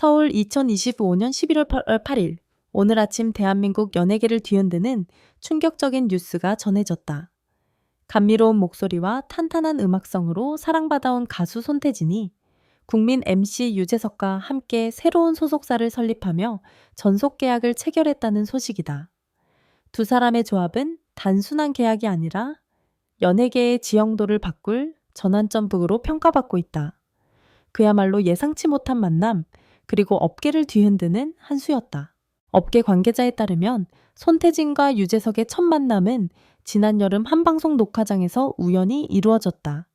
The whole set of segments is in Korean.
서울 2025년 11월 8일 오늘 아침 대한민국 연예계를 뒤흔드는 충격적인 뉴스가 전해졌다. 감미로운 목소리와 탄탄한 음악성으로 사랑받아온 가수 손태진이 국민 MC 유재석과 함께 새로운 소속사를 설립하며 전속 계약을 체결했다는 소식이다. 두 사람의 조합은 단순한 계약이 아니라 연예계의 지형도를 바꿀 전환점으로 평가받고 있다. 그야말로 예상치 못한 만남, 그리고 업계를 뒤흔드는 한 수였다. 업계 관계자에 따르면 손태진과 유재석의 첫 만남은 지난 여름 한방송 녹화장에서 우연히 이루어졌다.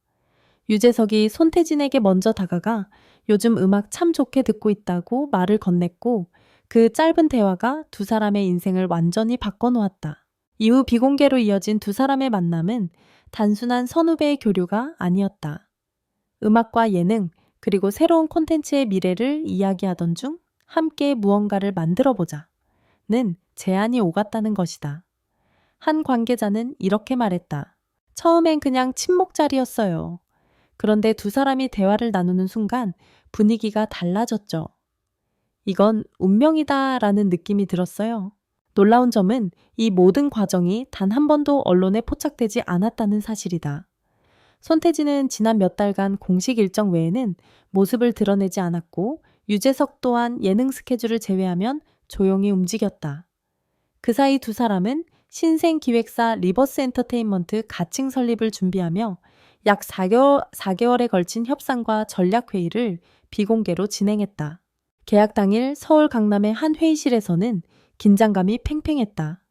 유재석이 손태진에게 먼저 다가가 요즘 음악 참 좋게 듣고 있다고 말을 건넸고 그 짧은 대화가 두 사람의 인생을 완전히 바꿔놓았다. 이후 비공개로 이어진 두 사람의 만남은 단순한 선후배의 교류가 아니었다. 음악과 예능, 그리고 새로운 콘텐츠의 미래를 이야기하던 중 함께 무언가를 만들어보자는 제안이 오갔다는 것이다. 한 관계자는 이렇게 말했다. 처음엔 그냥 친목 자리였어요. 그런데 두 사람이 대화를 나누는 순간 분위기가 달라졌죠. 이건 운명이다라는 느낌이 들었어요. 놀라운 점은 이 모든 과정이 단 한 번도 언론에 포착되지 않았다는 사실이다. 손태진은 지난 몇 달간 공식 일정 외에는 모습을 드러내지 않았고 유재석 또한 예능 스케줄을 제외하면 조용히 움직였다. 그 사이 두 사람은 신생 기획사 리버스 엔터테인먼트 가칭 설립을 준비하며 약 4개월에 걸친 협상과 전략 회의를 비공개로 진행했다. 계약 당일 서울 강남의 한 회의실에서는 긴장감이 팽팽했다.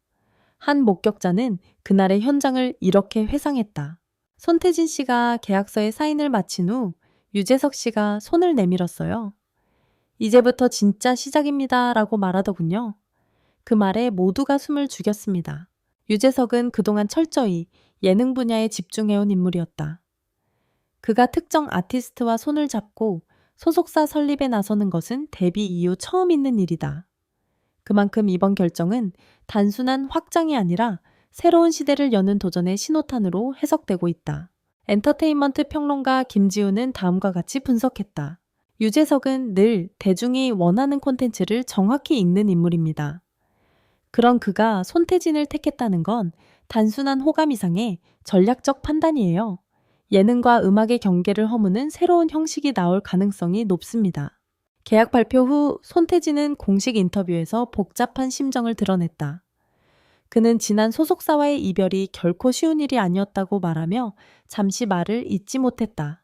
한 목격자는 그날의 현장을 이렇게 회상했다. 손태진 씨가 계약서에 사인을 마친 후 유재석 씨가 손을 내밀었어요. 이제부터 진짜 시작입니다 라고 말하더군요. 그 말에 모두가 숨을 죽였습니다. 유재석은 그동안 철저히 예능 분야에 집중해온 인물이었다. 그가 특정 아티스트와 손을 잡고 소속사 설립에 나서는 것은 데뷔 이후 처음 있는 일이다. 그만큼 이번 결정은 단순한 확장이 아니라 새로운 시대를 여는 도전의 신호탄으로 해석되고 있다. 엔터테인먼트 평론가 김지우는 다음과 같이 분석했다. 유재석은 늘 대중이 원하는 콘텐츠를 정확히 읽는 인물입니다. 그런 그가 손태진을 택했다는 건 단순한 호감 이상의 전략적 판단이에요. 예능과 음악의 경계를 허무는 새로운 형식이 나올 가능성이 높습니다. 계약 발표 후 손태진은 공식 인터뷰에서 복잡한 심정을 드러냈다. 그는 지난 소속사와의 이별이 결코 쉬운 일이 아니었다고 말하며 잠시 말을 잇지 못했다.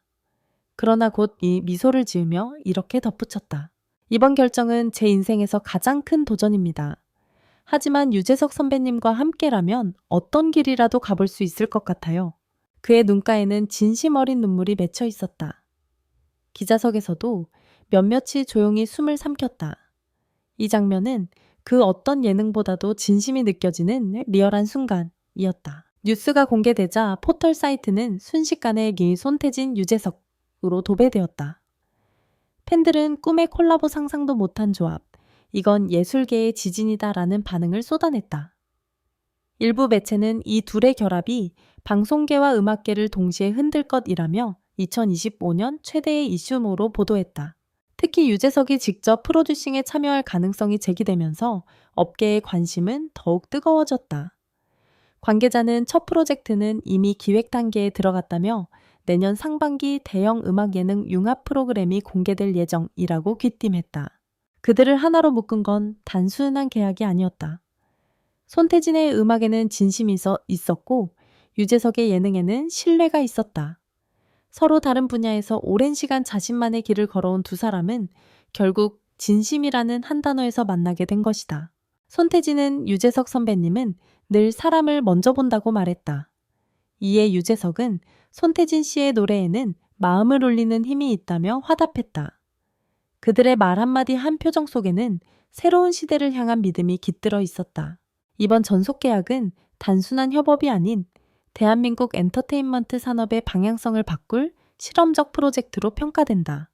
그러나 곧 이 미소를 지으며 이렇게 덧붙였다. 이번 결정은 제 인생에서 가장 큰 도전입니다. 하지만 유재석 선배님과 함께라면 어떤 길이라도 가볼 수 있을 것 같아요. 그의 눈가에는 진심 어린 눈물이 맺혀 있었다. 기자석에서도 몇몇이 조용히 숨을 삼켰다. 이 장면은 그 어떤 예능보다도 진심이 느껴지는 리얼한 순간이었다. 뉴스가 공개되자 포털 사이트는 순식간에 손태진, 유재석으로 도배되었다. 팬들은 꿈의 콜라보 상상도 못한 조합, 이건 예술계의 지진이다라는 반응을 쏟아냈다. 일부 매체는 이 둘의 결합이 방송계와 음악계를 동시에 흔들 것이라며 2025년 최대의 이슈로 보도했다. 특히 유재석이 직접 프로듀싱에 참여할 가능성이 제기되면서 업계의 관심은 더욱 뜨거워졌다. 관계자는 첫 프로젝트는 이미 기획 단계에 들어갔다며 내년 상반기 대형 음악 예능 융합 프로그램이 공개될 예정이라고 귀띔했다. 그들을 하나로 묶은 건 단순한 계약이 아니었다. 손태진의 음악에는 진심이 있었고 유재석의 예능에는 신뢰가 있었다. 서로 다른 분야에서 오랜 시간 자신만의 길을 걸어온 두 사람은 결국 진심이라는 한 단어에서 만나게 된 것이다. 손태진은 유재석 선배님은 늘 사람을 먼저 본다고 말했다. 이에 유재석은 손태진 씨의 노래에는 마음을 울리는 힘이 있다며 화답했다. 그들의 말 한마디 한 표정 속에는 새로운 시대를 향한 믿음이 깃들어 있었다. 이번 전속 계약은 단순한 협업이 아닌 대한민국 엔터테인먼트 산업의 방향성을 바꿀 실험적 프로젝트로 평가된다.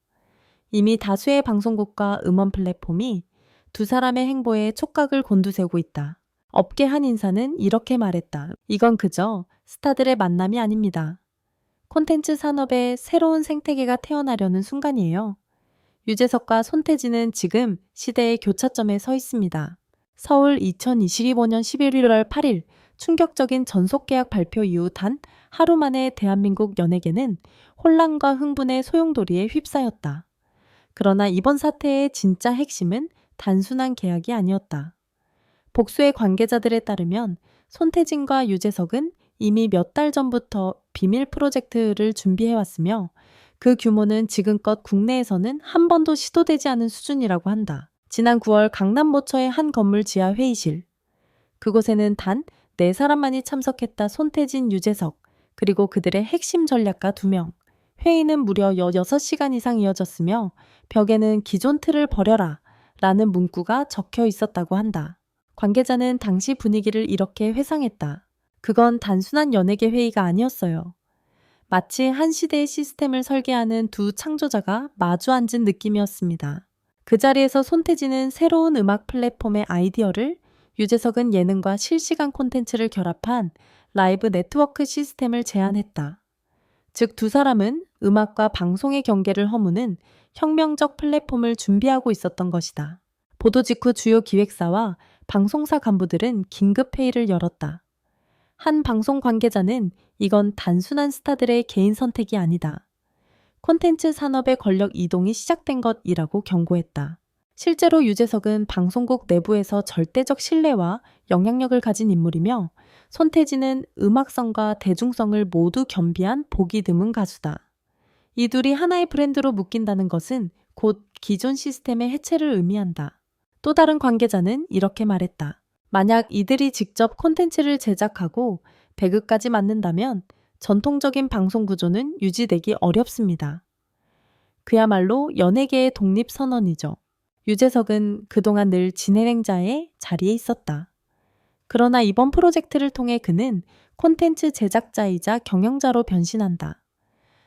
이미 다수의 방송국과 음원 플랫폼이 두 사람의 행보에 촉각을 곤두세우고 있다. 업계 한 인사는 이렇게 말했다. 이건 그저 스타들의 만남이 아닙니다. 콘텐츠 산업의 새로운 생태계가 태어나려는 순간이에요. 유재석과 손태진은 지금 시대의 교차점에 서 있습니다. 서울 2025년 11월 8일 충격적인 전속계약 발표 이후 단 하루 만에 대한민국 연예계는 혼란과 흥분의 소용돌이에 휩싸였다. 그러나 이번 사태의 진짜 핵심은 단순한 계약이 아니었다. 복수의 관계자들에 따르면 손태진과 유재석은 이미 몇 달 전부터 비밀 프로젝트를 준비해왔으며 그 규모는 지금껏 국내에서는 한 번도 시도되지 않은 수준이라고 한다. 지난 9월 강남 모처의 한 건물 지하 회의실. 그곳에는 단 4사람만이 참석했다. 손태진, 유재석, 그리고 그들의 핵심 전략가 2명. 회의는 무려 6시간 이상 이어졌으며 벽에는 기존 틀을 버려라 라는 문구가 적혀 있었다고 한다. 관계자는 당시 분위기를 이렇게 회상했다. 그건 단순한 연예계 회의가 아니었어요. 마치 한 시대의 시스템을 설계하는 두 창조자가 마주 앉은 느낌이었습니다. 그 자리에서 손태진은 새로운 음악 플랫폼의 아이디어를, 유재석은 예능과 실시간 콘텐츠를 결합한 라이브 네트워크 시스템을 제안했다. 즉 두 사람은 음악과 방송의 경계를 허무는 혁명적 플랫폼을 준비하고 있었던 것이다. 보도 직후 주요 기획사와 방송사 간부들은 긴급 회의를 열었다. 한 방송 관계자는 이건 단순한 스타들의 개인 선택이 아니다. 콘텐츠 산업의 권력 이동이 시작된 것이라고 경고했다. 실제로 유재석은 방송국 내부에서 절대적 신뢰와 영향력을 가진 인물이며 손태진은 음악성과 대중성을 모두 겸비한 보기 드문 가수다. 이 둘이 하나의 브랜드로 묶인다는 것은 곧 기존 시스템의 해체를 의미한다. 또 다른 관계자는 이렇게 말했다. 만약 이들이 직접 콘텐츠를 제작하고 배급까지 맡는다면 전통적인 방송 구조는 유지되기 어렵습니다. 그야말로 연예계의 독립선언이죠. 유재석은 그동안 늘 진행자의 자리에 있었다. 그러나 이번 프로젝트를 통해 그는 콘텐츠 제작자이자 경영자로 변신한다.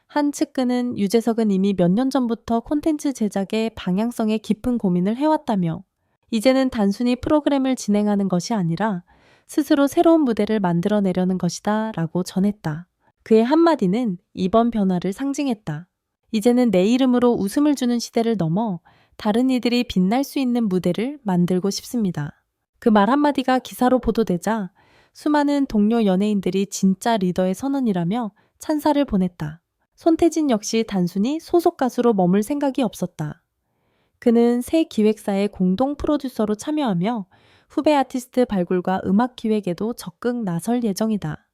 한 측근은 유재석은 이미 몇 년 전부터 콘텐츠 제작의 방향성에 깊은 고민을 해왔다며 이제는 단순히 프로그램을 진행하는 것이 아니라 스스로 새로운 무대를 만들어내려는 것이다 라고 전했다. 그의 한마디는 이번 변화를 상징했다. 이제는 내 이름으로 웃음을 주는 시대를 넘어 다른 이들이 빛날 수 있는 무대를 만들고 싶습니다. 그 말 한마디가 기사로 보도되자 수많은 동료 연예인들이 진짜 리더의 선언이라며 찬사를 보냈다. 손태진 역시 단순히 소속 가수로 머물 생각이 없었다. 그는 새 기획사의 공동 프로듀서로 참여하며 후배 아티스트 발굴과 음악 기획에도 적극 나설 예정이다.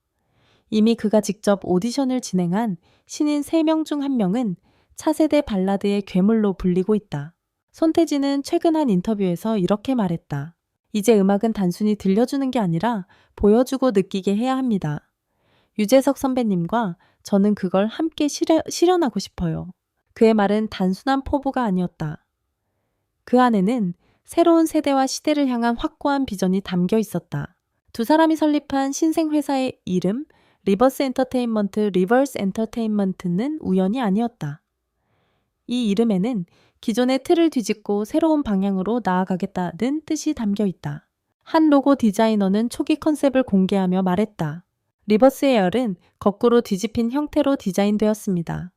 이미 그가 직접 오디션을 진행한 신인 3명 중 1명은 차세대 발라드의 괴물로 불리고 있다. 손태진은 최근 한 인터뷰에서 이렇게 말했다. 이제 음악은 단순히 들려주는 게 아니라 보여주고 느끼게 해야 합니다. 유재석 선배님과 저는 그걸 함께 실현하고 싶어요. 그의 말은 단순한 포부가 아니었다. 그 안에는 새로운 세대와 시대를 향한 확고한 비전이 담겨 있었다. 두 사람이 설립한 신생 회사의 이름 리버스 엔터테인먼트는 우연이 아니었다. 이 이름에는 기존의 틀을 뒤집고 새로운 방향으로 나아가겠다는 뜻이 담겨 있다. 한 로고 디자이너는 초기 컨셉을 공개하며 말했다. 리버스 에어는 거꾸로 뒤집힌 형태로 디자인되었습니다.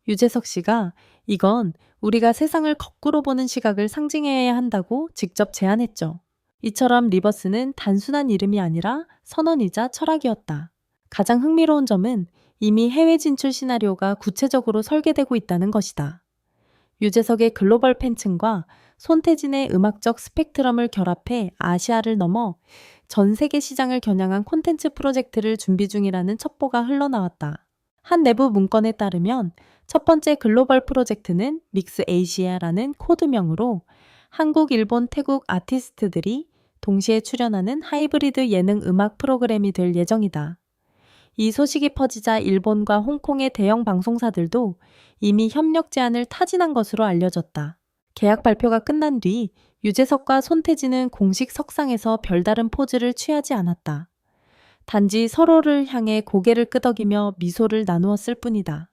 유재석 씨가 이건 우리가 세상을 거꾸로 보는 시각을 상징해야 한다고 직접 제안했죠. 이처럼 리버스는 단순한 이름이 아니라 선언이자 철학이었다. 가장 흥미로운 점은 이미 해외 진출 시나리오가 구체적으로 설계되고 있다는 것이다. 유재석의 글로벌 팬층과 손태진의 음악적 스펙트럼을 결합해 아시아를 넘어 전 세계 시장을 겨냥한 콘텐츠 프로젝트를 준비 중이라는 첩보가 흘러나왔다. 한 내부 문건에 따르면 첫 번째 글로벌 프로젝트는 믹스 에이시아라는 코드명으로 한국, 일본, 태국 아티스트들이 동시에 출연하는 하이브리드 예능 음악 프로그램이 될 예정이다. 이 소식이 퍼지자 일본과 홍콩의 대형 방송사들도 이미 협력 제안을 타진한 것으로 알려졌다. 계약 발표가 끝난 뒤 유재석과 손태진은 공식 석상에서 별다른 포즈를 취하지 않았다. 단지 서로를 향해 고개를 끄덕이며 미소를 나누었을 뿐이다.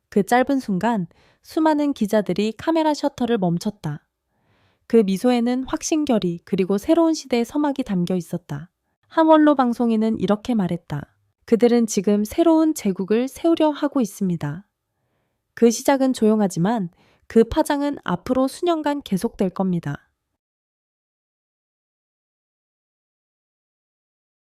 그 짧은 순간 수많은 기자들이 카메라 셔터를 멈췄다. 그 미소에는 확신결의 그리고 새로운 시대의 서막이 담겨 있었다. 한 원로 방송인은 이렇게 말했다. 그들은 지금 새로운 제국을 세우려 하고 있습니다. 그 시작은 조용하지만 그 파장은 앞으로 수년간 계속될 겁니다.